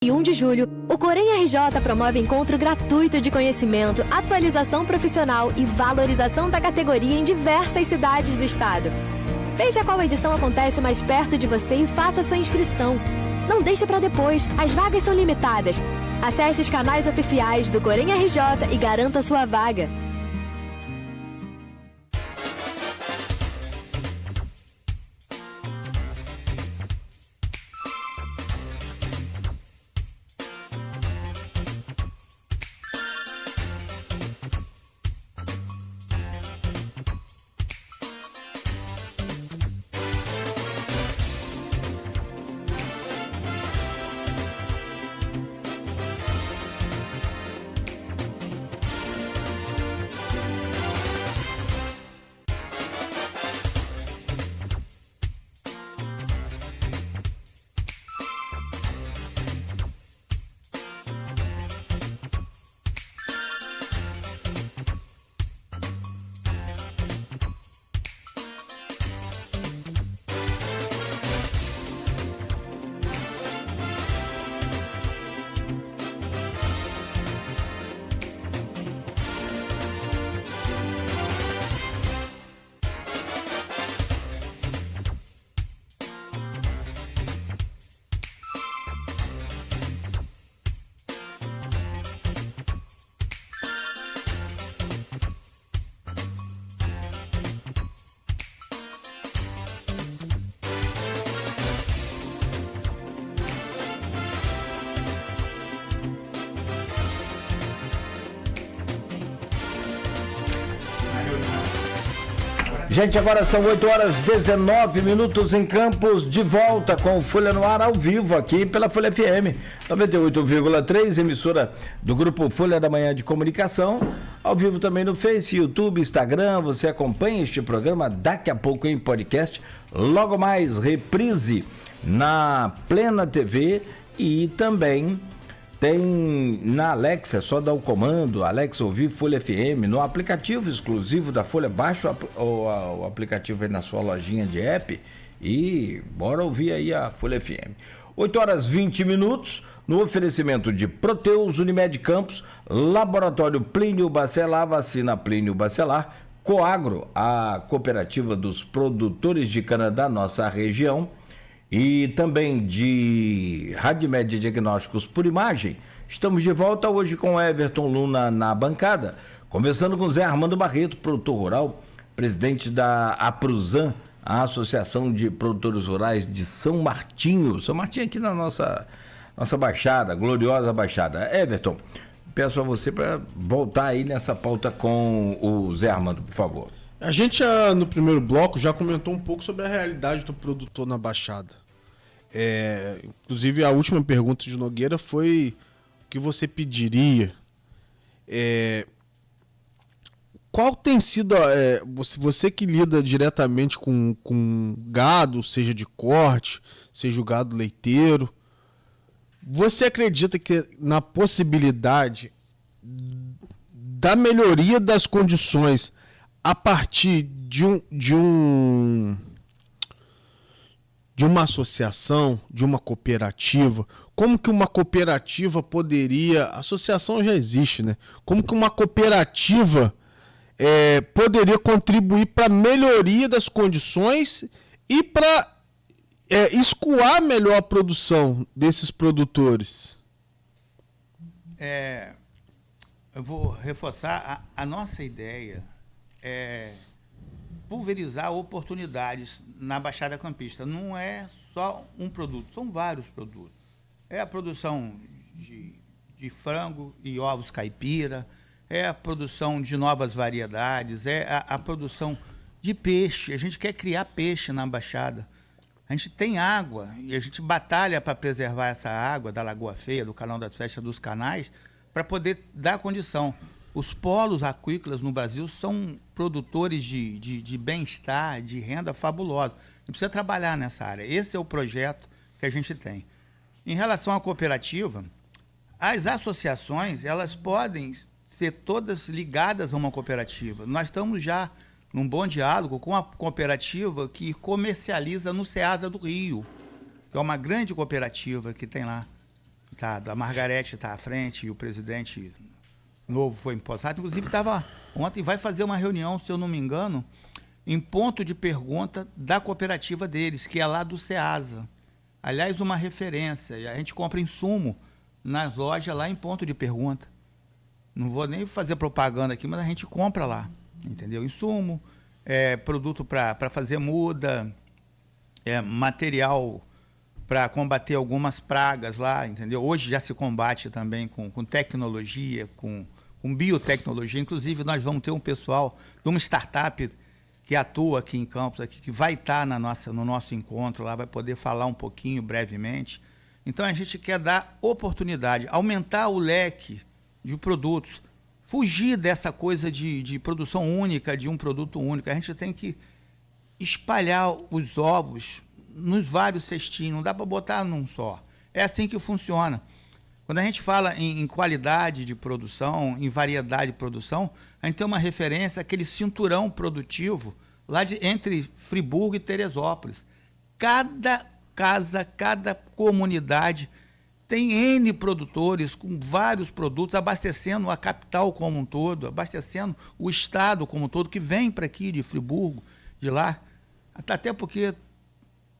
E 1 de julho, o Corém RJ promove encontro gratuito de conhecimento, atualização profissional e valorização da categoria em diversas cidades do estado. Veja qual edição acontece mais perto de você e faça sua inscrição. Não deixe para depois, as vagas são limitadas. Acesse os canais oficiais do Corém RJ e garanta sua vaga. Gente, agora são 8h19 em Campos, de volta com o Folha no Ar ao vivo aqui pela Folha FM 98,3, emissora do Grupo Folha da Manhã de Comunicação, ao vivo também no Face, YouTube, Instagram. Você acompanha este programa daqui a pouco em podcast, logo mais reprise na Plena TV e também tem na Alexa, é só dar o comando, Alexa ouvir Folha FM, no aplicativo exclusivo da Folha. Baixa o aplicativo aí na sua lojinha de app e bora ouvir aí a Folha FM. 8h20, no oferecimento de Proteus, Unimed Campos, Laboratório Plínio Bacelar, Vacina Plínio Bacelar, Coagro, a cooperativa dos produtores de cana da nossa região, e também de Radmed Diagnósticos por Imagem. Estamos de volta hoje com Everton Luna na bancada, conversando com Zé Armando Barreto, produtor rural, presidente da APRUSAN, a Associação de Produtores Rurais de São Martinho. São Martinho aqui na nossa Baixada, gloriosa Baixada. Everton, peço a você para voltar aí nessa pauta com o Zé Armando, por favor. A gente, no primeiro bloco, já comentou um pouco sobre a realidade do produtor na Baixada. Inclusive, a última pergunta de Nogueira foi o que você pediria. Qual tem sido... você que lida diretamente com gado, seja de corte, seja o gado leiteiro, você acredita que na possibilidade da melhoria das condições a partir de uma associação, de uma cooperativa? Como que uma cooperativa poderia... A associação já existe, né? Como que uma cooperativa poderia contribuir para a melhoria das condições e para escoar melhor a produção desses produtores? Eu vou reforçar a nossa ideia. Pulverizar oportunidades na Baixada Campista. Não é só um produto, são vários produtos. É a produção de frango e ovos caipira, é a produção de novas variedades, é a produção de peixe. A gente quer criar peixe na Baixada. A gente tem água e a gente batalha para preservar essa água da Lagoa Feia, do Canal das Festas, dos canais, para poder dar condição. Os polos aquícolas no Brasil são produtores de bem-estar, de renda fabulosa. A gente precisa trabalhar nessa área. Esse é o projeto que a gente tem. Em relação à cooperativa, as associações, elas podem ser todas ligadas a uma cooperativa. Nós estamos já num bom diálogo com a cooperativa que comercializa no Ceasa do Rio, que é uma grande cooperativa que tem lá. citado. A Margarete está à frente e o presidente novo foi empossado. Inclusive, estava ontem, vai fazer uma reunião, se eu não me engano, em ponto de pergunta da cooperativa deles, que é lá do Ceasa. Aliás, uma referência. A gente compra insumo nas lojas lá em ponto de pergunta. Não vou nem fazer propaganda aqui, mas a gente compra lá, entendeu? Insumo, produto para fazer muda, material para combater algumas pragas lá, entendeu? Hoje já se combate também com tecnologia, com biotecnologia. Inclusive, nós vamos ter um pessoal de uma startup que atua aqui em Campos, aqui, que vai estar no nosso encontro lá, vai poder falar um pouquinho brevemente. Então, a gente quer dar oportunidade, aumentar o leque de produtos, fugir dessa coisa de produção única, de um produto único. A gente tem que espalhar os ovos nos vários cestinhos, não dá para botar num só. É assim que funciona. Quando a gente fala em qualidade de produção, em variedade de produção, a gente tem uma referência àquele cinturão produtivo lá entre Friburgo e Teresópolis. Cada casa, cada comunidade tem N produtores com vários produtos, abastecendo a capital como um todo, abastecendo o estado como um todo, que vem para aqui de Friburgo, de lá. Até porque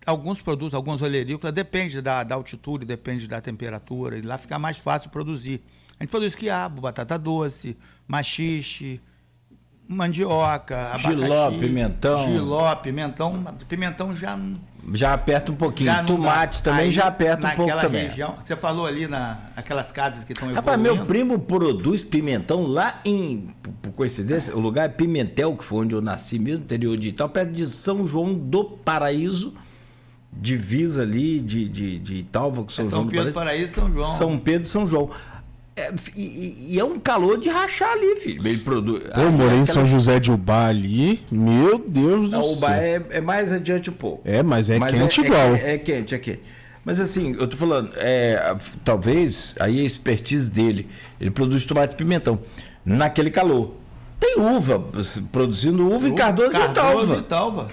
alguns produtos, alguns olerícolas, depende da altitude, depende da temperatura, e lá fica mais fácil produzir. A gente produz quiabo, batata doce, maxixe, mandioca, giló, pimentão. Giló, pimentão já aperta um pouquinho. Tomate também aí, já aperta um pouco também. Região, você falou ali naquelas casas que estão evoluindo. Rapaz, meu primo produz pimentão lá por coincidência, o lugar é Pimentel, que foi onde eu nasci mesmo, interior de Itaú, perto de São João do Paraíso, divisa ali de Itaúva com São João do Pedro, Paraíso, São João. São Pedro e São João. E é um calor de rachar ali, filho. Ele produz. Eu morei em São José de Ubá ali, meu Deus do céu. Ubá é mais adiante um pouco. Mas quente igual. É quente. Mas assim, eu tô falando, talvez aí a expertise dele, ele produz tomate e pimentão naquele calor. Tem uva, produzindo uva em Cardoso e Itaúva.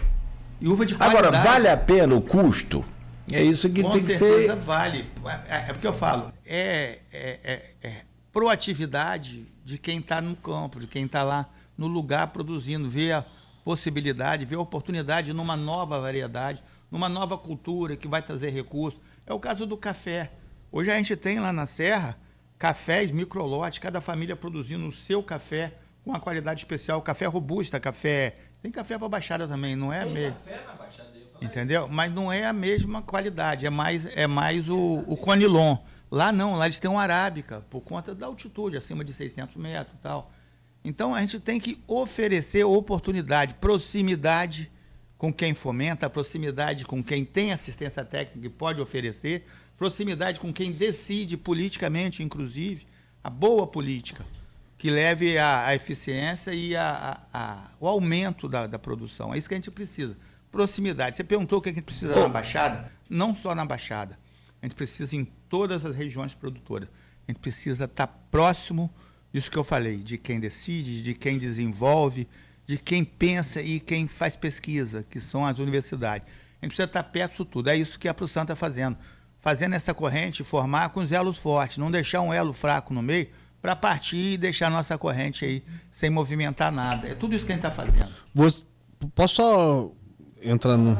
E uva de qualidade. Agora, vale a pena o custo? É isso que tem que ser. Com certeza vale. É porque eu falo, proatividade de quem está no campo, de quem está lá no lugar produzindo, ver a possibilidade, ver a oportunidade numa nova variedade, numa nova cultura que vai trazer recursos. É o caso do café. Hoje a gente tem lá na Serra cafés microlotes, cada família produzindo o seu café com uma qualidade especial, café robusta, tem café para Baixada também, não é mesmo? Café na Baixada, entendeu? Mas não é a mesma qualidade, é mais o Conilon. Lá não, lá eles têm um arábica, por conta da altitude, acima de 600 metros e tal. Então, a gente tem que oferecer oportunidade, proximidade com quem fomenta, proximidade com quem tem assistência técnica e pode oferecer, proximidade com quem decide politicamente, inclusive, a boa política, que leve à eficiência e o aumento da produção. É isso que a gente precisa. Proximidade. Você perguntou o que a gente precisa na Baixada? Não só na Baixada. A gente precisa em todas as regiões produtoras. A gente precisa estar próximo disso que eu falei, de quem decide, de quem desenvolve, de quem pensa e quem faz pesquisa, que são as universidades. A gente precisa estar perto disso tudo. É isso que a Prusan está fazendo. Fazendo essa corrente, formar com os elos fortes, não deixar um elo fraco no meio para partir e deixar a nossa corrente aí sem movimentar nada. É tudo isso que a gente está fazendo. Posso só entrar no...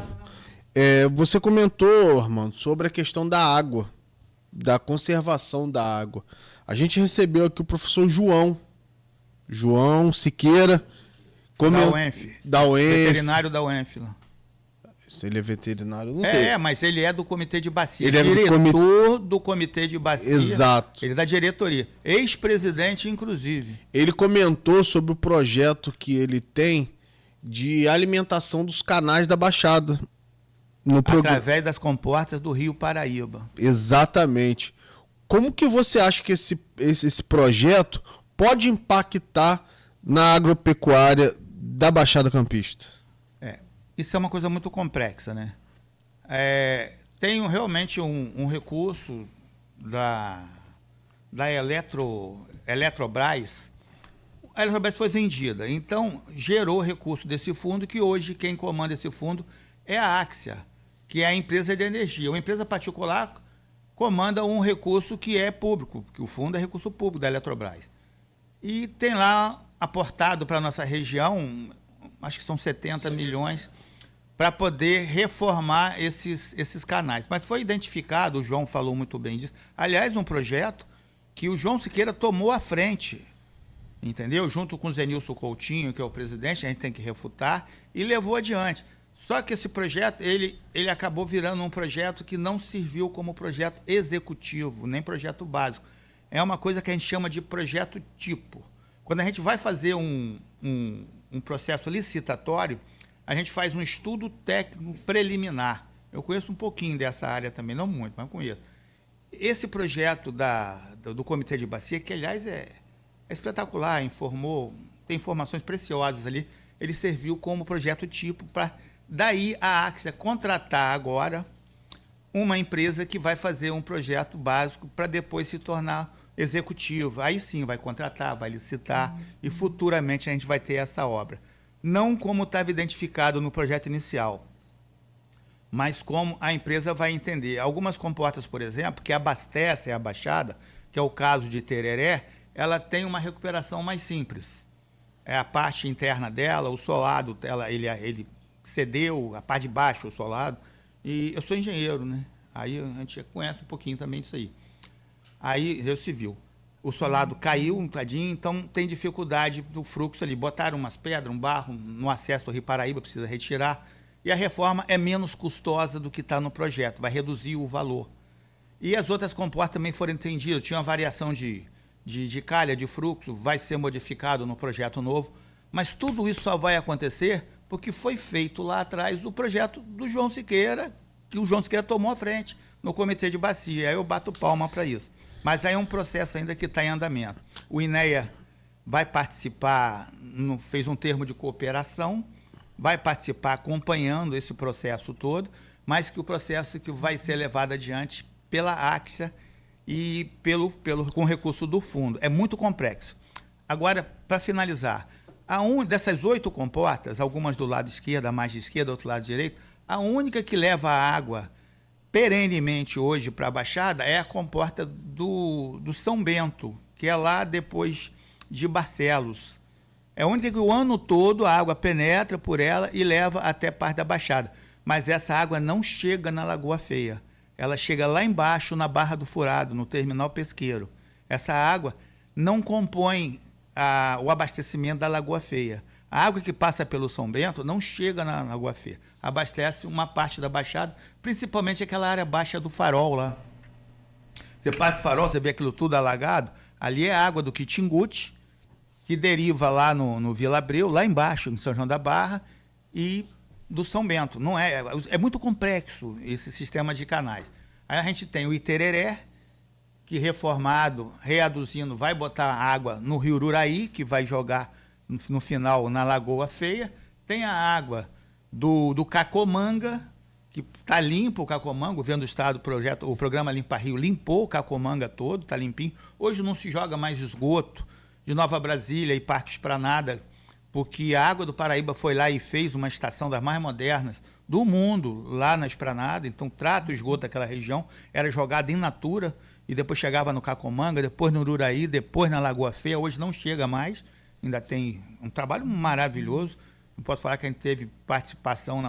você comentou, Armando, sobre a questão da água, da conservação da água. A gente recebeu aqui o professor João Siqueira. Da UENF. Veterinário da UENF. Se ele é veterinário, não sei. Mas ele é do comitê de bacia. Ele é diretor do comitê de bacia. Exato. Ele é da diretoria. Ex-presidente, inclusive. Ele comentou sobre o projeto que ele tem de alimentação dos canais da Baixada. Através das comportas do Rio Paraíba. Exatamente. Como que você acha que esse projeto pode impactar na agropecuária da Baixada Campista? Isso é uma coisa muito complexa, né? Tem realmente um recurso da Eletrobras. A Eletrobras foi vendida, então gerou recurso desse fundo, que hoje quem comanda esse fundo é a Axia, que é a empresa de energia. Uma empresa particular comanda um recurso que é público, que o fundo é recurso público da Eletrobras. E tem lá aportado para a nossa região, acho que são 70 milhões, para poder reformar esses canais. Mas foi identificado, o João falou muito bem disso, aliás, um projeto que o João Siqueira tomou à frente, entendeu? Junto com o Zenilson Coutinho, que é o presidente, a gente tem que refutar, e levou adiante. Só que esse projeto, ele acabou virando um projeto que não serviu como projeto executivo, nem projeto básico. É uma coisa que a gente chama de projeto tipo. Quando a gente vai fazer um processo licitatório, a gente faz um estudo técnico preliminar. Eu conheço um pouquinho dessa área também, não muito, mas conheço. Esse projeto do Comitê de Bacia, que aliás é espetacular, tem informações preciosas ali, ele serviu como projeto tipo para, daí a Axia contratar agora uma empresa que vai fazer um projeto básico para depois se tornar executivo. Aí sim vai contratar, vai licitar e futuramente a gente vai ter essa obra. Não como estava identificado no projeto inicial, mas como a empresa vai entender. Algumas comportas, por exemplo, que abastecem a Baixada, que é o caso de Tereré, ela tem uma recuperação mais simples. É a parte interna dela, o solado, ele cedeu, a parte de baixo, o solado. E eu sou engenheiro, né? Aí a gente conhece um pouquinho também disso aí. Aí, eu civil. O solado caiu um tadinho, então tem dificuldade do fluxo ali. Botaram umas pedras, um barro no acesso do Rio Paraíba, precisa retirar. E a reforma é menos custosa do que está no projeto, vai reduzir o valor. E as outras comportas também foram entendidas. Tinha uma variação de calha, de fluxo, vai ser modificado no projeto novo. Mas tudo isso só vai acontecer porque foi feito lá atrás o projeto do João Siqueira, que o João Siqueira tomou à frente no Comitê de Bacia. Aí eu bato palma para isso. Mas aí é um processo ainda que está em andamento. O INEA vai participar, fez um termo de cooperação, vai participar acompanhando esse processo todo, mas que o processo que vai ser levado adiante pela Axia e com recurso do fundo. É muito complexo. Agora, para finalizar, dessas 8 comportas, algumas do lado esquerdo, a mais de esquerda, outro lado direito, a única que leva a água perenemente hoje para a Baixada é a comporta do São Bento, que é lá depois de Barcelos. É a única que o ano todo a água penetra por ela e leva até parte da Baixada. Mas essa água não chega na Lagoa Feia. Ela chega lá embaixo, na Barra do Furado, no terminal pesqueiro. Essa água não compõe o abastecimento da Lagoa Feia. A água que passa pelo São Bento não chega na Lagoa Feia. Abastece uma parte da Baixada, principalmente aquela área baixa do Farol lá. Você parte do Farol, você vê aquilo tudo alagado. Ali é a água do Quitinguti, que deriva lá no Vila Abreu, lá embaixo, em São João da Barra, e do São Bento. Não é muito complexo esse sistema de canais. Aí a gente tem o Itereré, que reformado, readuzindo, vai botar água no Rio Ururaí, que vai jogar no final na Lagoa Feia. Tem a água do Cacomanga, que está limpo o Cacomanga, o governo do estado, o programa Limpa Rio limpou o Cacomanga todo, está limpinho. Hoje não se joga mais esgoto de Nova Brasília e Parque Esplanada, porque a Água do Paraíba foi lá e fez uma estação das mais modernas do mundo, lá na Esplanada, então trata o esgoto daquela região, era jogado in natura, e depois chegava no Cacomanga, depois no Ururaí, depois na Lagoa Feia. Hoje não chega mais, ainda tem um trabalho maravilhoso. Não posso falar que a gente teve participação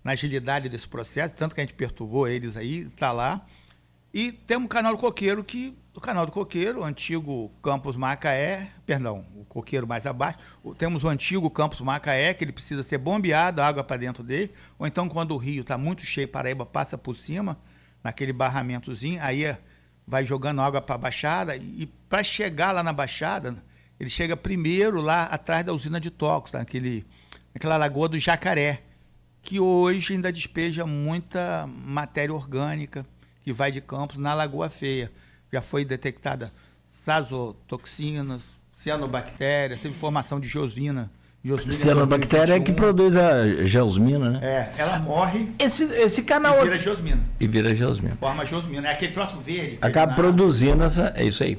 na agilidade desse processo, tanto que a gente perturbou eles aí, está lá. E temos o Canal do Coqueiro, o antigo Campus Macaé, perdão, o Coqueiro mais abaixo, temos o antigo Campus Macaé, que ele precisa ser bombeado, água para dentro dele, ou então quando o rio está muito cheio, Paraíba passa por cima, naquele barramentozinho, aí vai jogando água para a Baixada, e para chegar lá na Baixada, ele chega primeiro lá atrás da usina de Tocos, naquela lagoa do Jacaré, que hoje ainda despeja muita matéria orgânica que vai de Campos na Lagoa Feia. Já foi detectada sazotoxinas, cianobactérias, teve formação de geosmina. Cianobactéria é que produz a geosmina, né? Ela morre esse canal e vira geosmina. E vira geosmina. Forma geosmina. É aquele troço verde. Acaba produzindo é isso aí.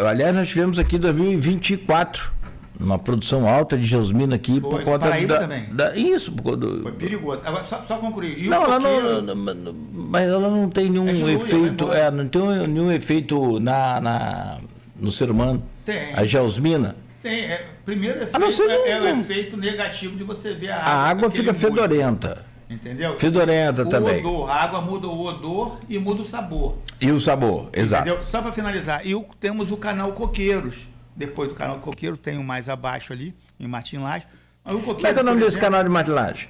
Aliás, nós tivemos aqui 2024, uma produção alta de geosmina aqui Foi, por conta Paraíba também. Isso, por conta Foi perigoso. Agora, só concluir. E o não, ela coqueiro- não, mas ela não tem nenhum dilui, efeito, vai embora. não tem nenhum efeito no ser humano. Tem. A geosmina. Tem, primeiro A não efeito ser é não- o efeito negativo de você ver a água. A água com aquele fica molho, fedorenta. Entendeu? Fedorenta o também. Odor, a água muda o odor e muda o sabor. E o sabor, exato. Entendeu? Só para finalizar, temos o canal Coqueiros. Depois do canal Coqueiro, tem um mais abaixo ali, em Martim Lage. Mas o Como é que é o nome por desse exemplo, canal de matilagem?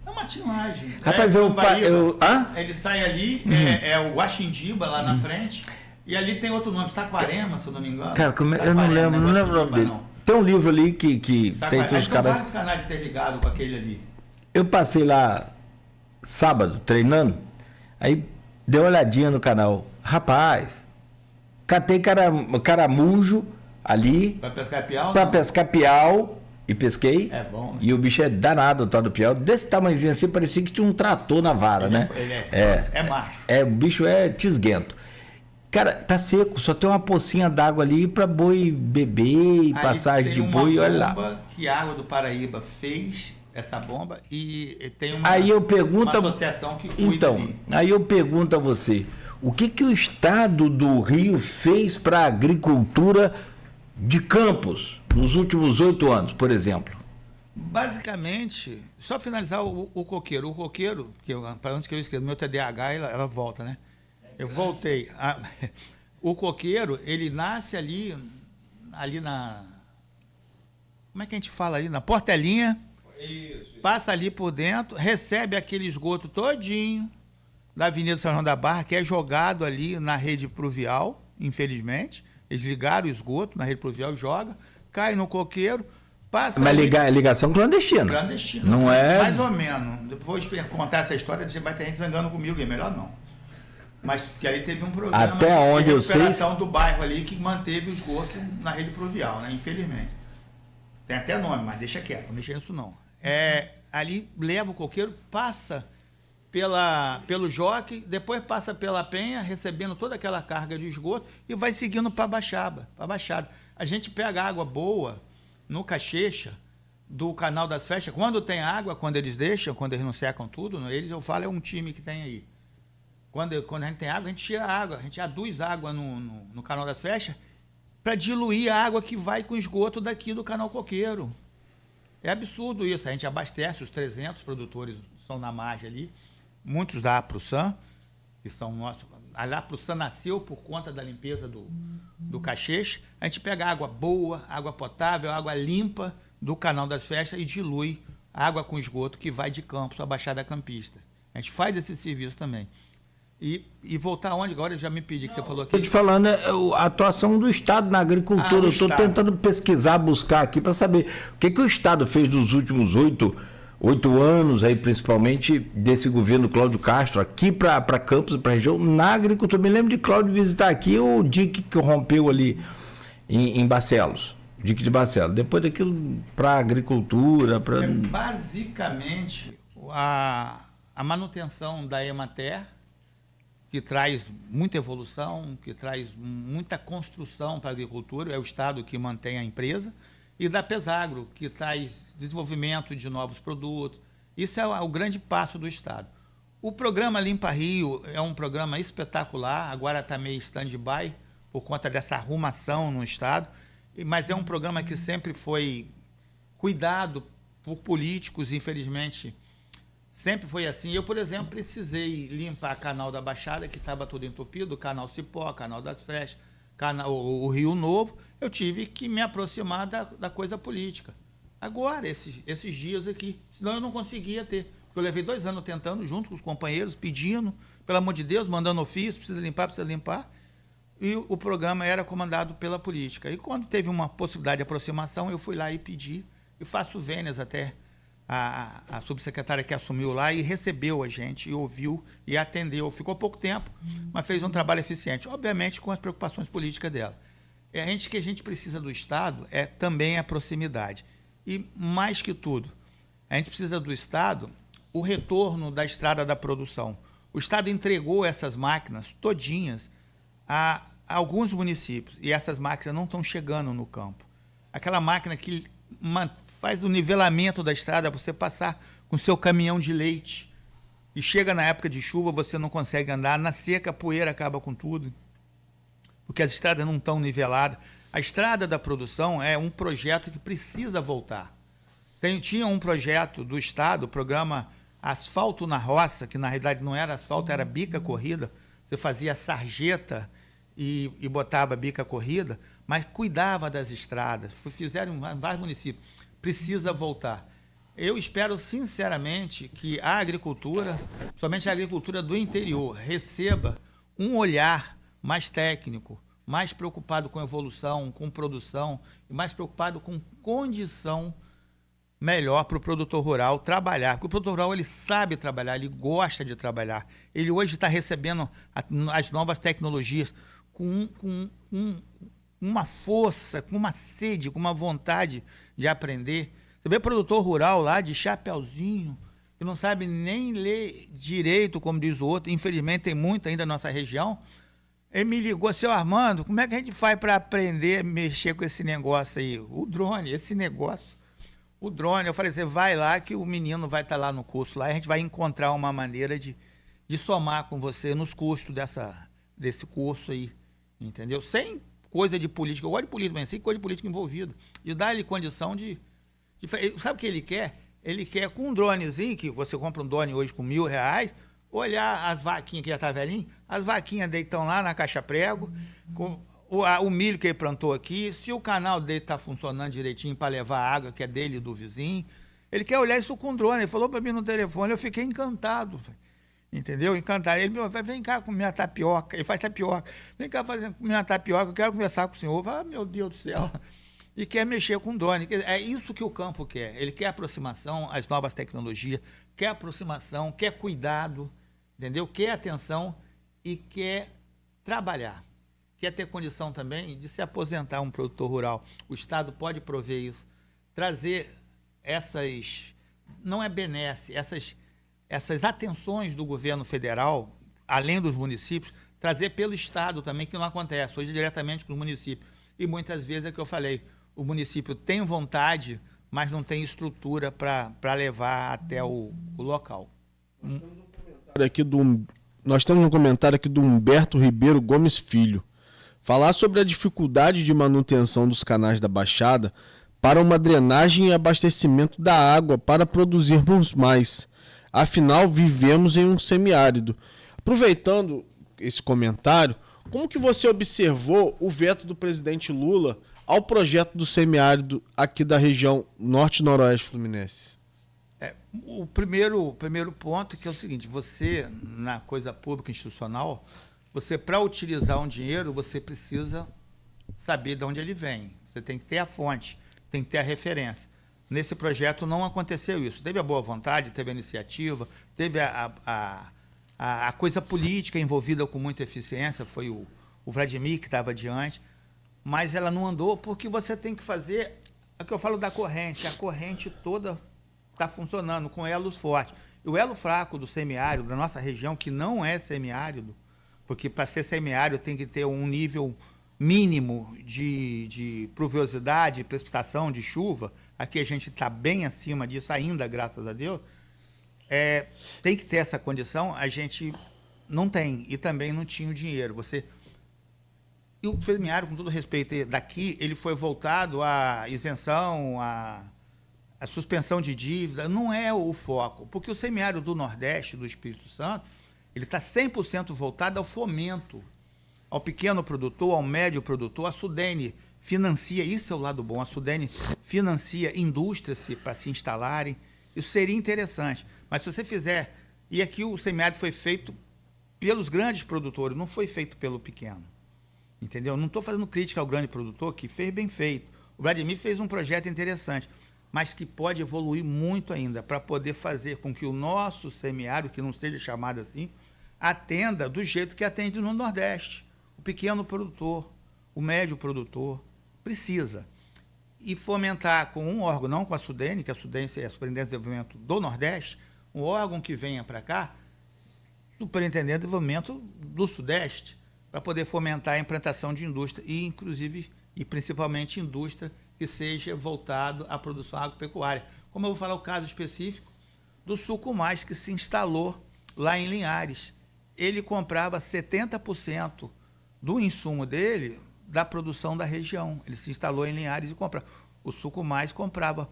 É Martim Lage. Rapaz, hã? Ele sai ali, é o Guaxindiba lá na frente. E ali tem outro nome, Saquarema, se eu não me engano. Cara, eu não Saquarema, lembro o nome Guaxindiba, dele. não. Tem um livro ali que tem Saquarema. todos os São canais. vários canais interligados com aquele ali. Eu passei lá sábado treinando, aí dei uma olhadinha no canal. Rapaz, catei caramujo ali Para pescar piau? pra não? pescar piau e pesquei. É bom, né? E o bicho é danado, o tal do piau. Desse tamanhozinho assim, parecia que tinha um trator na vara, né? Ele é macho. O bicho é tisguento. Cara, tá seco, só tem uma pocinha d'água ali pra boi beber e Aí passagem de tem boi, uma olha lá. bomba que a Água do Paraíba fez essa bomba e tem uma, Aí eu pergunto, uma associação que cuida então, ali. aí eu pergunto a você, o que o estado do Rio fez para a agricultura de Campos nos últimos 8 anos, por exemplo? Basicamente, só finalizar o coqueiro. O coqueiro, para antes que eu esqueça, meu TDAH, ela volta, né? Eu voltei. O coqueiro, ele nasce ali na... Como é que a gente fala ali? Na portelinha. Isso. Passa ali por dentro, recebe aquele esgoto todinho da Avenida São João da Barra, que é jogado ali na rede pluvial, infelizmente. Eles ligaram o esgoto na rede pluvial, joga, cai no coqueiro, passa... Mas ali- ligação clandestina. Clandestino. Não é... Mais ou menos. Depois de contar essa história, você vai ter gente zangando comigo, é melhor não. Mas que ali teve um programa Até onde eu sei- recuperação do bairro ali que manteve o esgoto na rede pluvial, né? Infelizmente. Tem até nome, mas deixa quieto, não mexa nisso não. Ali leva o coqueiro, passa pelo jockey, depois passa pela penha, recebendo toda aquela carga de esgoto e vai seguindo para a Baixada. A gente pega água boa no Cachecha, do Canal das Festas. Quando tem água, quando eles deixam, quando eles não secam tudo, eu falo, é um time que tem aí. Quando a gente tem água, a gente tira a água, a gente aduz água no Canal das Festas para diluir a água que vai com o esgoto daqui do Canal Coqueiro. É absurdo isso. A gente abastece os 300 produtores que estão na margem ali, muitos da Aprusan, que são nossos. A Aprusan nasceu por conta da limpeza do Cacheche. A gente pega água boa, água potável, água limpa do Canal das Festas e dilui água com esgoto que vai de Campos à Baixada Campista. A gente faz esse serviço também. E voltar onde? Agora eu já me pedi que você falou aqui. Estou te falando a atuação do Estado na agricultura. Eu estou tentando pesquisar, buscar aqui para saber o que o Estado fez nos últimos 8 anos, aí, principalmente desse governo Cláudio Castro, aqui para Campos, para a região, na agricultura. Me lembro de Cláudio visitar aqui o dique que rompeu ali em Barcelos, dique de Barcelos. Depois daquilo, para a agricultura. Basicamente, a manutenção da Emater, que traz muita evolução, que traz muita construção para a agricultura, é o Estado que mantém a empresa, e da Pesagro, que traz desenvolvimento de novos produtos. Isso é o grande passo do Estado. O programa Limpa Rio é um programa espetacular, agora está meio stand-by por conta dessa arrumação no Estado, mas é um programa que sempre foi cuidado por políticos, infelizmente. Sempre foi assim. Eu, por exemplo, precisei limpar o Canal da Baixada, que estava tudo entupido, o Canal Cipó, Canal das Festas, o Rio Novo. Eu tive que me aproximar da coisa política. Agora, esses dias aqui. Senão eu não conseguia ter. Porque eu levei 2 anos tentando, junto com os companheiros, pedindo, pelo amor de Deus, mandando ofício, precisa limpar. E o programa era comandado pela política. E quando teve uma possibilidade de aproximação, eu fui lá e pedi, e faço vênias até a subsecretária que assumiu lá e recebeu a gente, e ouviu e atendeu. Ficou pouco tempo, mas fez um trabalho eficiente, obviamente com as preocupações políticas dela. Que a gente precisa do Estado é também a proximidade. E, mais que tudo, a gente precisa do Estado o retorno da estrada da produção. O Estado entregou essas máquinas todinhas a alguns municípios, e essas máquinas não estão chegando no campo. aquela máquina que faz o nivelamento da estrada para você passar com seu caminhão de leite. E chega na época de chuva, você não consegue andar. Na seca, a poeira acaba com tudo, porque as estradas não estão niveladas. A estrada da produção é um projeto que precisa voltar. Tinha um projeto do Estado, o programa Asfalto na Roça, que na realidade não era asfalto, era bica corrida. Você fazia sarjeta e botava bica corrida, mas cuidava das estradas. Fizeram em vários municípios. Precisa voltar. Eu espero, sinceramente, que a agricultura, somente a agricultura do interior, receba um olhar mais técnico, mais preocupado com evolução, com produção, e mais preocupado com condição melhor para o produtor rural trabalhar. Porque o produtor rural, ele sabe trabalhar, ele gosta de trabalhar. Ele hoje está recebendo as novas tecnologias com uma força, com uma sede, com uma vontade de aprender. Você vê produtor rural lá de chapeuzinho, que não sabe nem ler direito, como diz o outro. Infelizmente, tem muito ainda na nossa região. Ele me ligou, seu Armando, como é que a gente faz para aprender a mexer com esse negócio aí? O drone, esse negócio. O drone, eu falei, você vai lá que o menino vai estar lá no curso, lá e a gente vai encontrar uma maneira de somar com você nos custos desse curso aí, entendeu? Sem coisa de política, eu gosto de política, mas sem coisa de política envolvida. De dar-lhe condição de... Sabe o que ele quer? Ele quer com um dronezinho, que você compra um drone hoje com R$1.000, olhar as vaquinhas que já tá velhinho, as vaquinhas dele estão lá na caixa prego, com o milho que ele plantou aqui, se o canal dele está funcionando direitinho para levar a água, que é dele e do vizinho. Ele quer olhar isso com drone. Ele falou para mim no telefone, eu fiquei encantado. Entendeu? Encantado. Ele me falou, vem cá comer a tapioca. Ele faz tapioca. Vem cá comer uma tapioca, eu quero conversar com o senhor. Ah, meu Deus do céu. E quer mexer com drone. É isso que o campo quer. Ele quer aproximação às novas tecnologias, quer aproximação, quer cuidado, entendeu? Quer atenção e quer trabalhar. Quer ter condição também de se aposentar um produtor rural. O Estado pode prover isso. Trazer essas, não é benesse, essas atenções do governo federal, além dos municípios, trazer pelo Estado também, que não acontece hoje diretamente com o município. E muitas vezes é que eu falei, o município tem vontade, mas não tem estrutura para levar até o local. Nós temos um comentário aqui do Humberto Ribeiro Gomes Filho. Falar sobre a dificuldade de manutenção dos canais da Baixada para uma drenagem e abastecimento da água para produzirmos mais. Afinal, vivemos em um semiárido. Aproveitando esse comentário, como que você observou o veto do presidente Lula ao projeto do semiárido aqui da região norte e noroeste fluminense? O primeiro ponto que é o seguinte, você, na coisa pública institucional, você, para utilizar um dinheiro, você precisa saber de onde ele vem. Você tem que ter a fonte, tem que ter a referência. Nesse projeto não aconteceu isso. Teve a boa vontade, teve a iniciativa, teve a coisa política envolvida com muita eficiência, foi o Vladimir que estava adiante, mas ela não andou porque você tem que fazer, é o que eu falo da corrente, a corrente toda está funcionando com elos fortes. E o elo fraco do semiárido, da nossa região, que não é semiárido, porque para ser semiárido tem que ter um nível mínimo de pluviosidade, precipitação, de chuva. Aqui a gente está bem acima disso ainda, graças a Deus. Tem que ter essa condição, a gente não tem, e também não tinha o dinheiro. E o semiárido, com todo respeito daqui, ele foi voltado à isenção, à suspensão de dívida, não é o foco, porque o semiárido do Nordeste, do Espírito Santo, ele está 100% voltado ao fomento, ao pequeno produtor, ao médio produtor. A Sudene financia, isso é o lado bom, a Sudene financia indústrias para se instalarem. Isso seria interessante. Mas se você fizer... E aqui o semiárido foi feito pelos grandes produtores, não foi feito pelo pequeno. Entendeu? Não estou fazendo crítica ao grande produtor, que fez bem feito. O Vladimir fez um projeto interessante, mas que pode evoluir muito ainda, para poder fazer com que o nosso semiárido, que não seja chamado assim, atenda do jeito que atende no Nordeste. O pequeno produtor, o médio produtor, precisa. E fomentar com um órgão, não com a Sudene, que a Sudene é a Superintendência de Desenvolvimento do Nordeste, um órgão que venha para cá, Superintendente de Desenvolvimento do Sudeste, para poder fomentar a implantação de indústria, e inclusive, e principalmente indústria que seja voltado à produção agropecuária. Como eu vou falar o caso específico do Suco Mais, que se instalou lá em Linhares. Ele comprava 70% do insumo dele da produção da região. Ele se instalou em Linhares e comprava. O Suco Mais comprava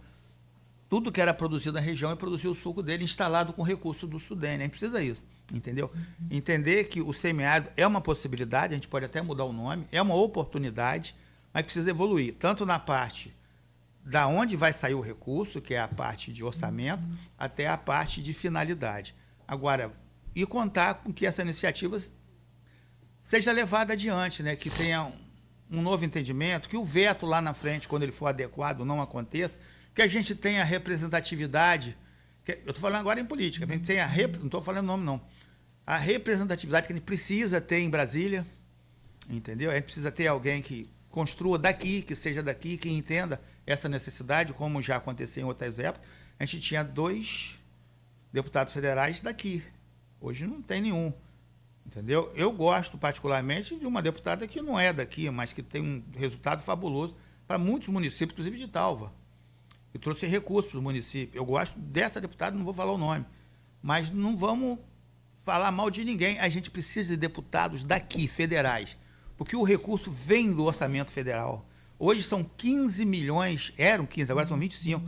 tudo que era produzido na região e produzia o suco dele instalado com recurso do Sudene. A gente precisa disso, entendeu? Entender que o semiárido é uma possibilidade, a gente pode até mudar o nome, é uma oportunidade, mas precisa evoluir, tanto na parte da onde vai sair o recurso, que é a parte de orçamento, até a parte de finalidade. Agora, e contar com que essa iniciativa seja levada adiante, né? Que tenha um novo entendimento, que o veto lá na frente, quando ele for adequado, não aconteça, que a gente tenha representatividade, eu estou falando agora em política, a gente tenha, não estou falando nome não, a representatividade que a gente precisa ter em Brasília, entendeu? A gente precisa ter alguém que construa daqui, que seja daqui, que entenda essa necessidade, como já aconteceu em outras épocas. A gente tinha 2 deputados federais daqui, hoje não tem nenhum, entendeu? Eu gosto particularmente de uma deputada que não é daqui, mas que tem um resultado fabuloso para muitos municípios, inclusive de Talva, que trouxe recursos para o município. Eu gosto dessa deputada, não vou falar o nome, mas não vamos falar mal de ninguém. A gente precisa de deputados daqui, federais, porque o recurso vem do orçamento federal. Hoje são 15 milhões, eram 15, agora são 25,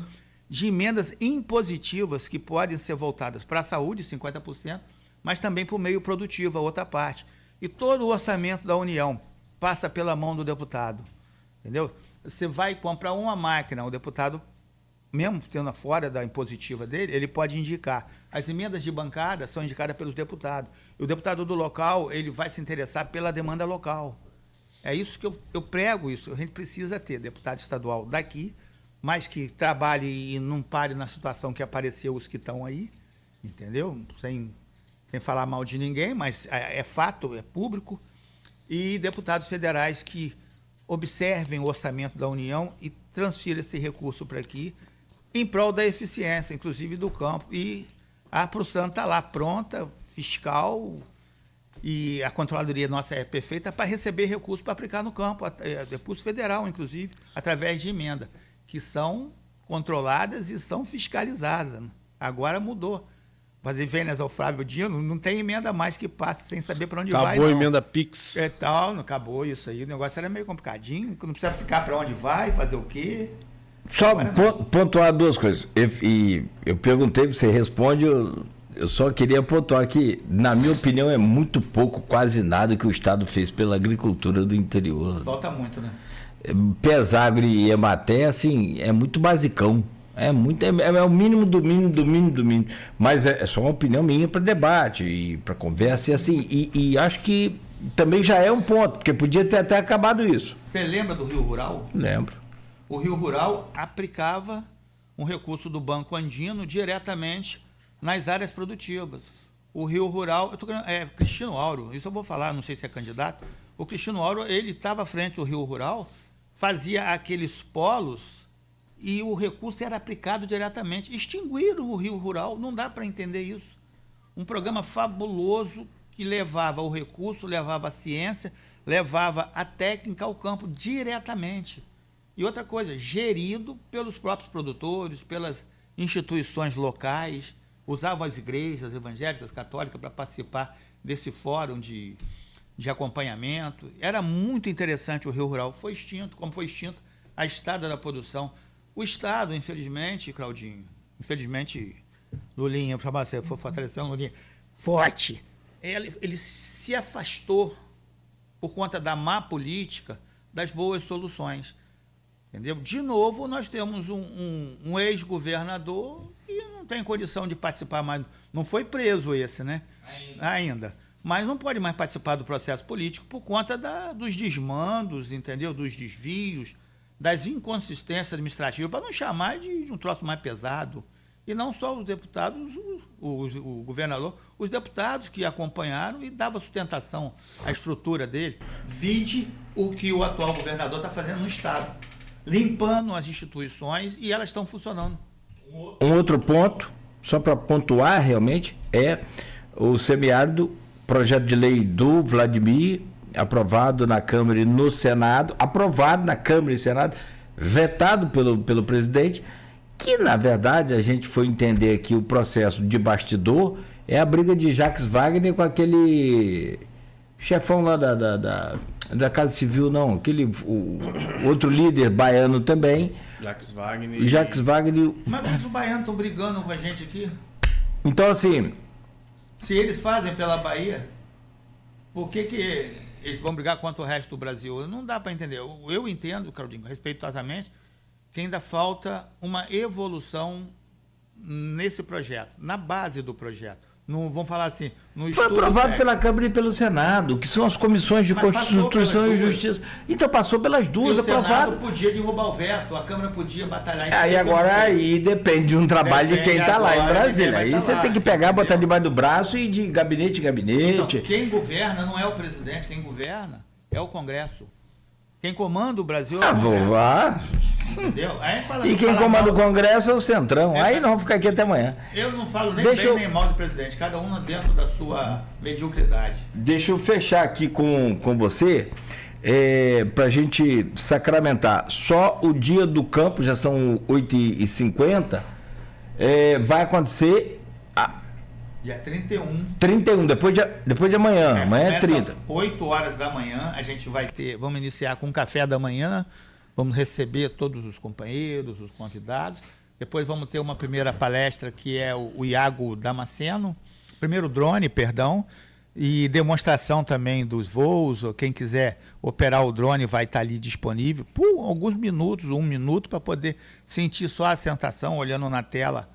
de emendas impositivas que podem ser voltadas para a saúde, 50%, mas também para o meio produtivo, a outra parte. E todo o orçamento da União passa pela mão do deputado, entendeu? Você vai comprar uma máquina, o deputado, mesmo tendo fora da impositiva dele, ele pode indicar. As emendas de bancada são indicadas pelos deputados. E o deputado do local, ele vai se interessar pela demanda local. É isso que eu prego isso. A gente precisa ter deputado estadual daqui, mas que trabalhe e não pare na situação que apareceu os que estão aí, entendeu? Sem falar mal de ninguém, mas é fato, é público. E deputados federais que observem o orçamento da União e transfiram esse recurso para aqui, em prol da eficiência, inclusive do campo. E a ProSan está lá pronta, fiscal, e a controladoria nossa é perfeita para receber recursos para aplicar no campo, recurso federal, inclusive, através de emenda, que são controladas e são fiscalizadas. Agora mudou. Fazer vendas ao Flávio Dino, não tem emenda mais que passe sem saber para onde vai. Acabou a emenda Pix. É tal, não acabou isso aí. O negócio era meio complicadinho, não precisa ficar para onde vai, fazer o quê. Só pontuar 2 coisas. E eu perguntei, você responde, eu só queria pontuar que, na minha opinião, é muito pouco, quase nada que o Estado fez pela agricultura do interior. Falta muito, né? Pesagro e Emater, assim, é muito basicão. É o mínimo do mínimo do mínimo do mínimo. Mas é só uma opinião minha para debate e para conversa. E assim, e acho que também já é um ponto, porque podia ter até acabado isso. Você lembra do Rio Rural? Lembro. O Rio Rural aplicava um recurso do Banco Andino diretamente nas áreas produtivas. O Rio Rural, Cristino Auro, isso eu vou falar, não sei se é candidato. O Cristino Auro, ele estava à frente do Rio Rural, fazia aqueles polos e o recurso era aplicado diretamente. Extinguiram o Rio Rural, não dá para entender isso. Um programa fabuloso que levava o recurso, levava a ciência, levava a técnica ao campo diretamente. E outra coisa, gerido pelos próprios produtores, pelas instituições locais, usavam as igrejas evangélicas, católicas para participar desse fórum de acompanhamento. Era muito interessante o Rio Rural. Foi extinto, como foi extinto a Estrada da Produção. O Estado, infelizmente, Claudinho, Lulinha, você for fortalecendo Lulinha, forte, ele se afastou por conta da má política das boas soluções. Entendeu? De novo, nós temos um ex-governador que não tem condição de participar mais. Não foi preso esse, né? Ainda. Mas não pode mais participar do processo político por conta dos desmandos, entendeu? Dos desvios, das inconsistências administrativas, para não chamar de um troço mais pesado. E não só os deputados, o governador, os deputados que acompanharam e davam sustentação à estrutura dele. Vide o que o atual governador está fazendo no Estado, limpando as instituições e elas estão funcionando. Um outro ponto, só para pontuar realmente, é o semiárido, projeto de lei do Vladimir, aprovado na Câmara e no Senado, aprovado na Câmara e Senado, vetado pelo presidente, que na verdade a gente foi entender que o processo de bastidor é a briga de Jacques Wagner com aquele chefão lá da Casa Civil, não, o outro líder baiano também. Jacques Wagner. Mas os baianos estão brigando com a gente aqui. Então, assim... Se eles fazem pela Bahia, por que eles vão brigar contra o resto do Brasil? Não dá para entender. Eu entendo, Claudinho, respeitosamente, que ainda falta uma evolução nesse projeto, na base do projeto. Não vamos falar assim, no Foi aprovado pela Câmara e pelo Senado, que são as comissões de Constituição e Justiça. Então passou pelas duas, aprovado. O Senado podia derrubar o veto, a Câmara podia batalhar. Aí depende de um trabalho de quem está lá em Brasília. Aí você tem que pegar, botar debaixo do braço e de gabinete em gabinete. Então, quem governa não é o presidente, quem governa é o Congresso. Quem comanda o Brasil é o Congresso. Entendeu? E quem comanda o Congresso é o Centrão. Aí nós vamos ficar aqui até amanhã. Eu não falo nem bem nem mal do presidente, cada um dentro da sua mediocridade. Deixa eu fechar aqui com você, para a gente sacramentar. Só o dia do campo, já são 8h50, vai acontecer... Dia 31. 31, depois de amanhã. Amanhã é 30. 8 horas da manhã, a gente vamos iniciar com um café da manhã. Vamos receber todos os companheiros, os convidados. Depois vamos ter uma primeira palestra que é o Iago Damasceno, primeiro drone, e demonstração também dos voos. Quem quiser operar o drone vai estar ali disponível por alguns minutos, 1 minuto, para poder sentir só a sensação, olhando na tela,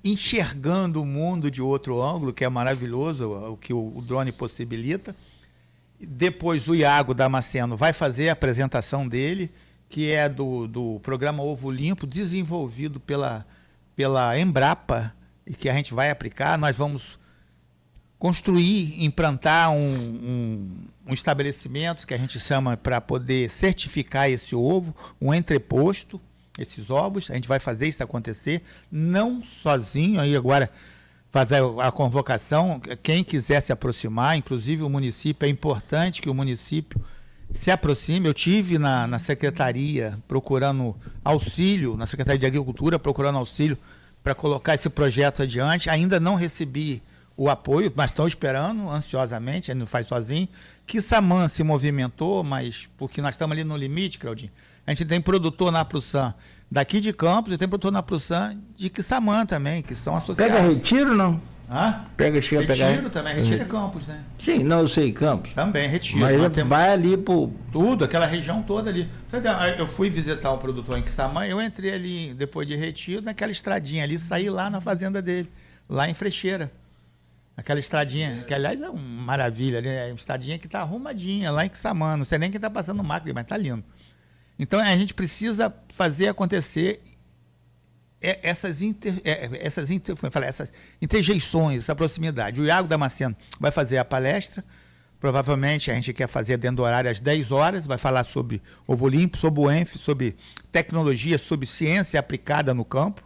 enxergando o mundo de outro ângulo, que é maravilhoso, o que o drone possibilita. Depois o Iago Damasceno vai fazer a apresentação dele, que é do programa Ovo Limpo, desenvolvido pela Embrapa, e que a gente vai aplicar. Nós vamos construir, implantar um estabelecimento que a gente chama para poder certificar esse ovo, um entreposto, esses ovos. A gente vai fazer isso acontecer, não sozinho, aí agora fazer a convocação, quem quiser se aproximar, inclusive o município, é importante que o município se aproxime. Eu tive na secretaria procurando auxílio, na Secretaria de Agricultura procurando auxílio para colocar esse projeto adiante. Ainda não recebi o apoio, mas estou esperando ansiosamente, ele não faz sozinho. Quissamã se movimentou, mas porque nós estamos ali no limite, Claudinho. A gente tem produtor na Pruçã daqui de Campos e tem produtor na Pruçã de Quissamã também, que são associados. Pega Retiro, não? Chega a pegar. Retiro também, Retiro é Campos, né? Sim, não, eu sei, Campos. Também, Retiro. Mas vai ali pro... Tudo, aquela região toda ali. Eu fui visitar o produtor em Quissamã, eu entrei ali, depois de Retiro, naquela estradinha ali, saí lá na fazenda dele, lá em Frecheira. Aquela estradinha, que aliás é uma maravilha, né? É uma estradinha que está arrumadinha, lá em Quissamã. Não sei nem quem está passando máquina, mas está lindo. Então a gente precisa fazer acontecer essas interjeições, essa proximidade. O Iago Damasceno vai fazer a palestra, provavelmente a gente quer fazer dentro do horário às 10 horas, vai falar sobre Ovo Limpo, sobre o ENF, sobre tecnologia, sobre ciência aplicada no campo.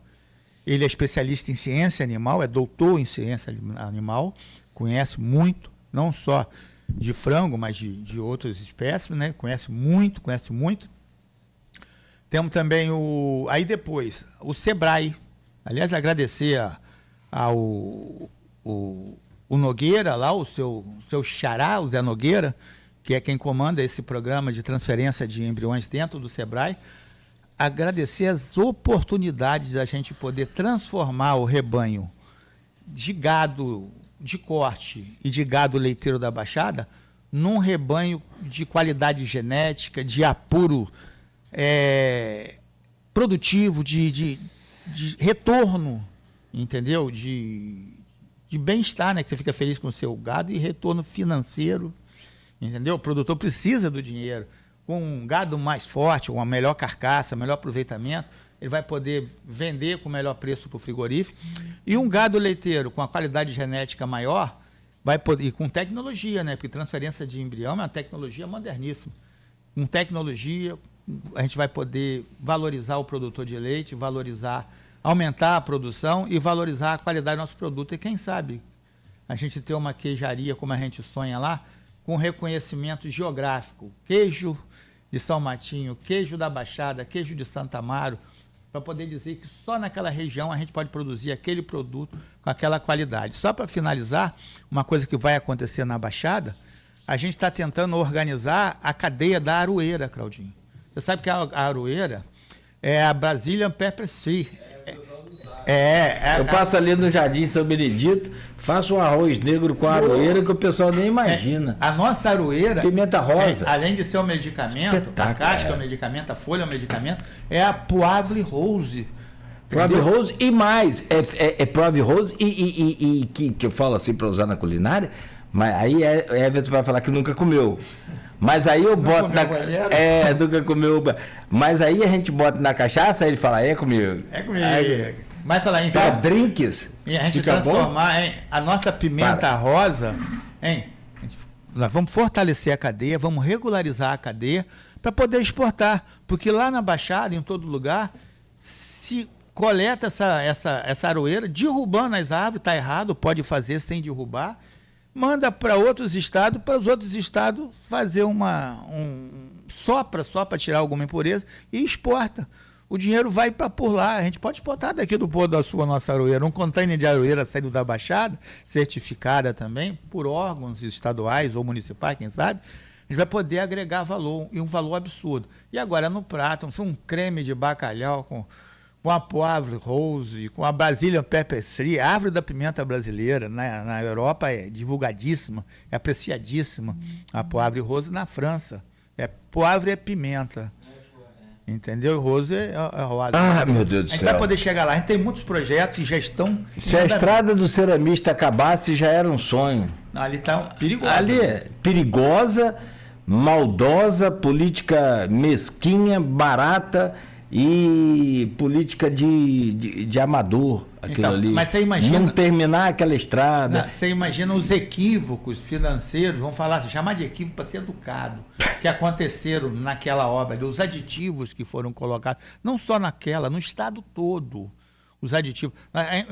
Ele é especialista em ciência animal, é doutor em ciência animal, conhece muito, não só de frango, mas de outras espécies, né? Conhece muito. Temos também aí depois, o Sebrae. Aliás, agradecer ao Nogueira, lá, o seu xará, o Zé Nogueira, que é quem comanda esse programa de transferência de embriões dentro do Sebrae. Agradecer as oportunidades da gente poder transformar o rebanho de gado de corte e de gado leiteiro da Baixada num rebanho de qualidade genética, de apuro produtivo, de retorno, entendeu? De bem-estar, né? Que você fica feliz com o seu gado, e retorno financeiro, entendeu? O produtor precisa do dinheiro. Com um gado mais forte, uma melhor carcaça, melhor aproveitamento, ele vai poder vender com melhor preço para o frigorífico. E um gado leiteiro com a qualidade genética maior, vai poder, e com tecnologia, né? Porque transferência de embrião é uma tecnologia moderníssima. Com tecnologia, a gente vai poder valorizar o produtor de leite, aumentar a produção e valorizar a qualidade do nosso produto. E quem sabe a gente ter uma queijaria como a gente sonha lá, com reconhecimento geográfico. Queijo de São Matinho, queijo da Baixada, queijo de Santa Amaro, para poder dizer que só naquela região a gente pode produzir aquele produto com aquela qualidade. Só para finalizar, uma coisa que vai acontecer na Baixada, a gente está tentando organizar a cadeia da Aroeira, Claudinho. Você sabe que a Aroeira é a Brazilian Pepper Tree. Eu passo ali no Jardim São Benedito, faço um arroz negro com aroeira que o pessoal nem imagina. A nossa aroeira, Pimenta rosa. além de ser um medicamento, a casca é um medicamento, a folha é um medicamento, é a Poivre Rose. Poivre Rose e mais, é Poivre Rose e que eu falo assim para usar na culinária, mas aí Everton vai falar que nunca comeu. Mas aí eu boto na... nunca comeu. Mas aí a gente bota na cachaça, aí ele fala, é comigo. É comigo. Mas falar então... Para drinks. E a gente transformar, a nossa pimenta rosa, nós vamos fortalecer a cadeia, vamos regularizar a cadeia para poder exportar. Porque lá na Baixada, em todo lugar, se coleta essa aroeira, derrubando as árvores, está errado, pode fazer sem derrubar, manda para outros estados, para os outros estados fazer só para tirar alguma impureza e exporta. O dinheiro vai para por lá. A gente pode exportar daqui do Porto da Sul a nossa aroeira. Um container de aroeira saindo da Baixada, certificada também, por órgãos estaduais ou municipais, quem sabe, a gente vai poder agregar valor, e um valor absurdo. E agora no prato, um creme de bacalhau com a Poivre Rose, com a Brazilian Pepper Tree, a árvore da pimenta brasileira, na Europa é divulgadíssima, é apreciadíssima. A Poivre Rose na França. Poivre é pimenta. Entendeu? Rose é rosa. Ah, meu Deus do céu. A gente vai poder chegar lá. A gente tem muitos projetos e já estão... Se a estrada do ceramista acabasse, já era um sonho. Ali está perigosa. Ali é perigosa, maldosa, política mesquinha, barata e política de amador, aquilo então, ali. Mas você imagina... Não terminar aquela estrada. Você imagina os equívocos financeiros, vamos falar assim, chamar de equívoco para ser educado, que aconteceram naquela obra, os aditivos que foram colocados, não só naquela, no estado todo, os aditivos.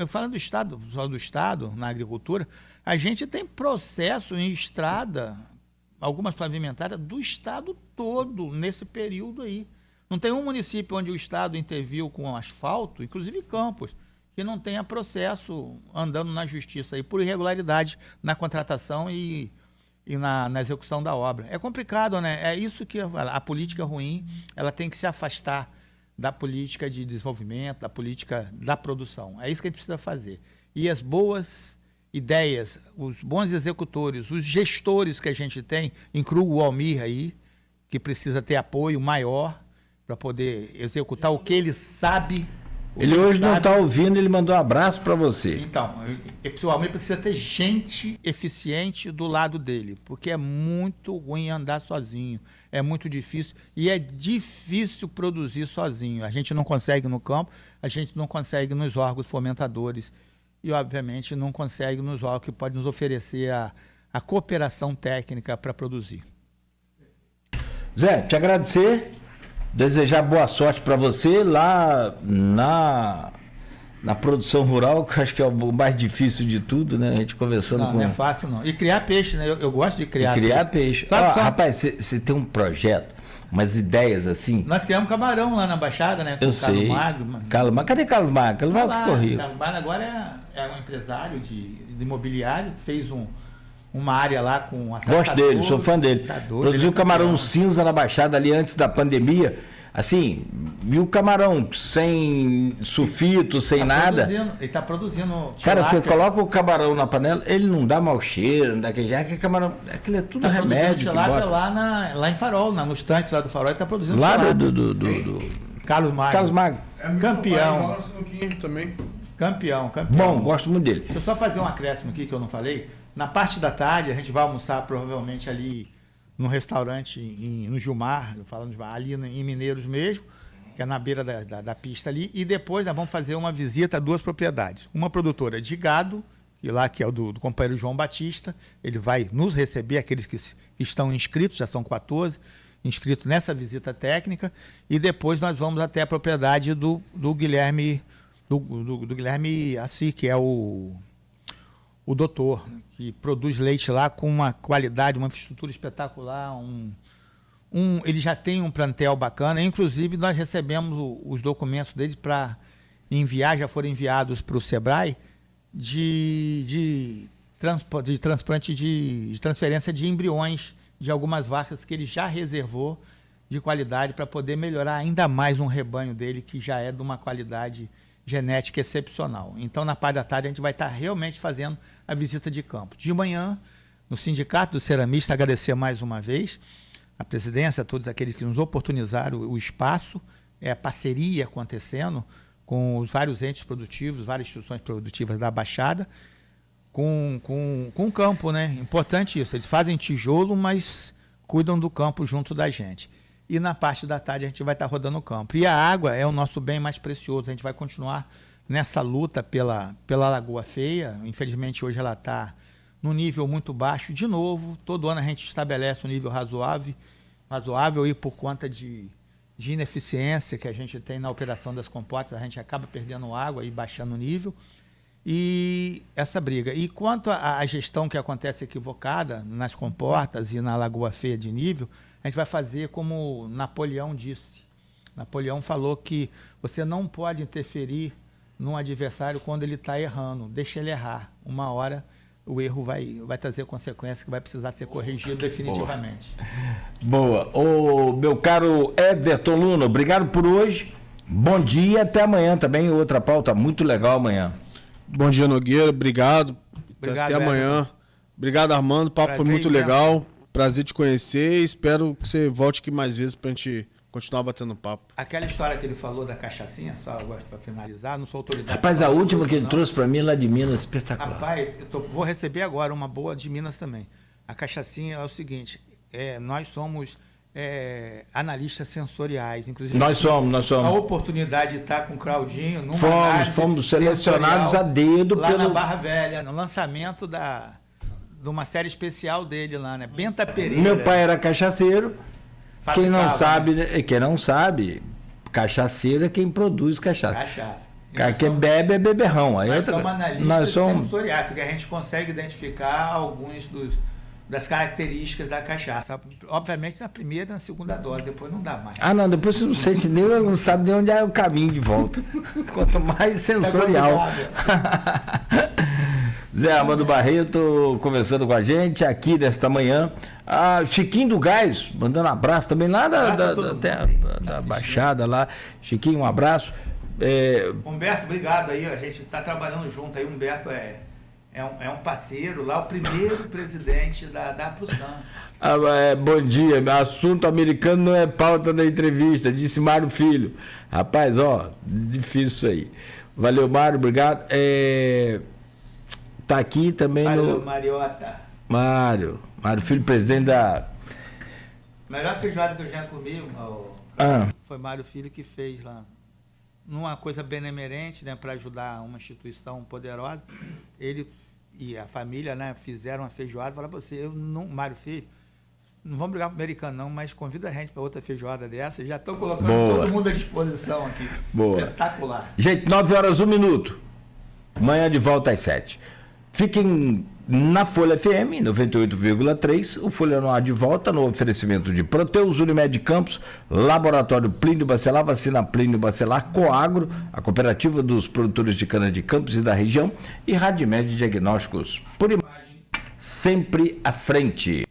Falando do estado, só do estado, na agricultura, a gente tem processo em estrada, algumas pavimentadas, do estado todo, nesse período aí. Não tem um município onde o estado interviu com asfalto, inclusive Campos, que não tenha processo andando na justiça aí por irregularidade na contratação e na execução da obra. É complicado, né? É isso que a política ruim, ela tem que se afastar da política de desenvolvimento, da política da produção. É isso que a gente precisa fazer. E as boas ideias, os bons executores, os gestores que a gente tem, inclui o Almir aí, que precisa ter apoio maior para poder executar o que ele sabe. Ele hoje não está ouvindo, ele mandou um abraço para você. Então, o Almir precisa ter gente eficiente do lado dele, porque é muito ruim andar sozinho, é muito difícil, e é difícil produzir sozinho. A gente não consegue no campo, a gente não consegue nos órgãos fomentadores, e obviamente não consegue nos órgãos que podem nos oferecer a cooperação técnica para produzir. Zé, te agradecer. Desejar boa sorte para você lá na produção rural, que acho que é o mais difícil de tudo, né? A gente conversando com... Não é fácil, não. E criar peixe, né? Eu gosto de criar peixe. Rapaz, você tem um projeto, umas ideias assim... Nós criamos camarão lá na Baixada, né? Eu sei. Carlos Magno. Cadê Carlos Magno? Carlos Magno ficou rico. Carlos Magno agora é um empresário de imobiliário, fez uma área lá com Gosto dele, sou fã dele. Produziu camarão cinza na Baixada ali antes da pandemia. Assim, e o camarão sem sulfito, sem nada. Ele está produzindo. Cara, você coloca o camarão na panela, ele não dá mau cheiro, não dá aquele camarão. Aquilo é tudo remédio. Lá em Farol, nos tanques lá do Farol, ele está produzindo. Lá do Carlos Magno. Carlos Magno. Campeão. Também. Campeão. Bom, gosto muito dele. Deixa eu só fazer um acréscimo aqui que eu não falei. Na parte da tarde, a gente vai almoçar provavelmente ali num restaurante no Gilmar, falando de ali em Mineiros mesmo, que é na beira da pista ali, e depois nós vamos fazer uma visita a duas propriedades. Uma produtora de gado, que é o do companheiro João Batista, ele vai nos receber, aqueles que estão inscritos, já são 14, inscritos nessa visita técnica, e depois nós vamos até a propriedade do Guilherme, do Guilherme Assi, que é o doutor, que produz leite lá com uma qualidade, uma infraestrutura espetacular, Ele já tem um plantel bacana, inclusive nós recebemos os documentos dele para enviar, já foram enviados para o Sebrae, de transferência de embriões de algumas vacas que ele já reservou de qualidade para poder melhorar ainda mais um rebanho dele que já é de uma qualidade genética excepcional. Então, na parte da tarde, a gente vai estar realmente fazendo a visita de campo. De manhã, no Sindicato dos Ceramistas, agradecer mais uma vez a presidência, a todos aqueles que nos oportunizaram o espaço, a parceria acontecendo com os vários entes produtivos, várias instituições produtivas da Baixada, com o campo, né? Importante isso, eles fazem tijolo, mas cuidam do campo junto da gente. E na parte da tarde a gente vai estar rodando o campo. E a água é o nosso bem mais precioso, a gente vai continuar nessa luta pela Lagoa Feia. Infelizmente hoje ela está num nível muito baixo. De novo, todo ano a gente estabelece um nível razoável e por conta de ineficiência que a gente tem na operação das comportas, a gente acaba perdendo água e baixando o nível. E essa briga. E quanto à gestão que acontece equivocada nas comportas e na Lagoa Feia de nível, a gente vai fazer como Napoleão disse. Napoleão falou que você não pode interferir num adversário quando ele está errando. Deixa ele errar. Uma hora o erro vai trazer consequências que vai precisar ser corrigido definitivamente. Boa. Ô, meu caro Everton Luna, obrigado por hoje. Bom dia, até amanhã também. Outra pauta muito legal amanhã. Bom dia, Nogueira. Obrigado até amanhã. Everton. Obrigado, Armando. O papo Prazer foi muito imenso. legal. Prazer te conhecer. Espero que você volte aqui mais vezes pra gente continuar batendo papo. Aquela história que ele falou da cachaçinha, só eu gosto para finalizar, não sou autoridade. Rapaz, a última que ele não. trouxe para mim lá de Minas, espetacular. Rapaz, vou receber agora uma boa de Minas também. A cachaçinha é o seguinte, nós somos analistas sensoriais, inclusive. Nós somos. A oportunidade de estar com o Claudinho numa análise Fomos selecionados sensorial a dedo lá na Barra Velha, no lançamento de uma série especial dele lá, né? Benta Pereira. Meu pai era cachaceiro. Quem não fabricava, sabe, cachaceiro é quem produz cachaça. Cachaça. Quem bebe é beberrão. Aí Nós somos analistas sensoriais, porque a gente consegue identificar alguns das características da cachaça. Obviamente na primeira e na segunda dose, depois não dá mais. Ah, não, depois você não sente nem, não sabe nem onde é o caminho de volta. Quanto mais sensorial. Zé Armando Barreto conversando com a gente aqui nesta manhã. Chiquinho do Gás, mandando um abraço também lá da Baixada lá. Chiquinho, um abraço. Humberto, obrigado aí, a gente está trabalhando junto aí. Humberto é um parceiro lá, o primeiro presidente da Prusan. Bom dia, assunto americano não é pauta da entrevista, disse Mário Filho. Rapaz, difícil isso aí. Valeu, Mário, obrigado. Tá aqui também Mariota. Mário Filho, presidente da... Melhor feijoada que eu já comi, foi Mário Filho que fez lá. Numa coisa benemerente, né, para ajudar uma instituição poderosa. Ele e a família, né, fizeram uma feijoada. Falaram para você, Mário Filho, não vamos brigar com o americano não, mas convida a gente para outra feijoada dessa. Já estou colocando todo mundo à disposição aqui. Boa. Espetacular. Gente, 9h01. Amanhã de volta às 7h. Fiquem na Folha FM 98,3. O Folha no ar de volta no oferecimento de Proteus, Unimed Campos, Laboratório Plínio Bacelar, Vacina Plínio Bacelar, Coagro, a cooperativa dos produtores de cana de Campos e da região, e Radimed Diagnósticos. Por imagem, sempre à frente.